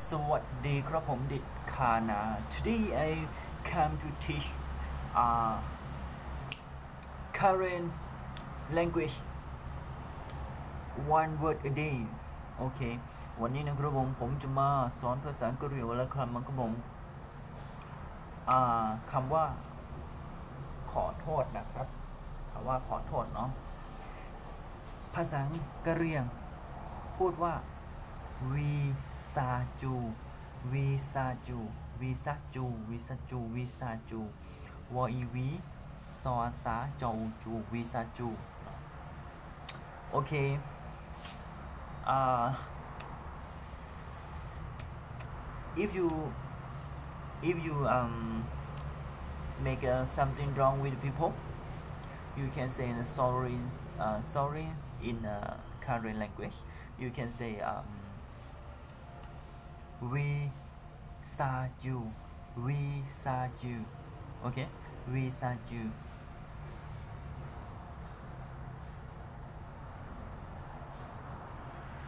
สวัสดีครับผมดิษฐ์คานา Today I come to teach current language one word a day โอเควันนี้นะครับผมจะมาสอนภาษากะเหรี่ยงและคำนะครับผมคำว่าขอโทษนะครับคำว่าขอโทษเนาะภาษากะเหรี่ยงพูดว่าวีซาจูวีซาจูวีซาจูวีซาจูวีซาจูวออีวีซอซาจอจูวีซาจูโอเคif you make something wrong with people you can say sorry in current language you can say we sa you okay we sa you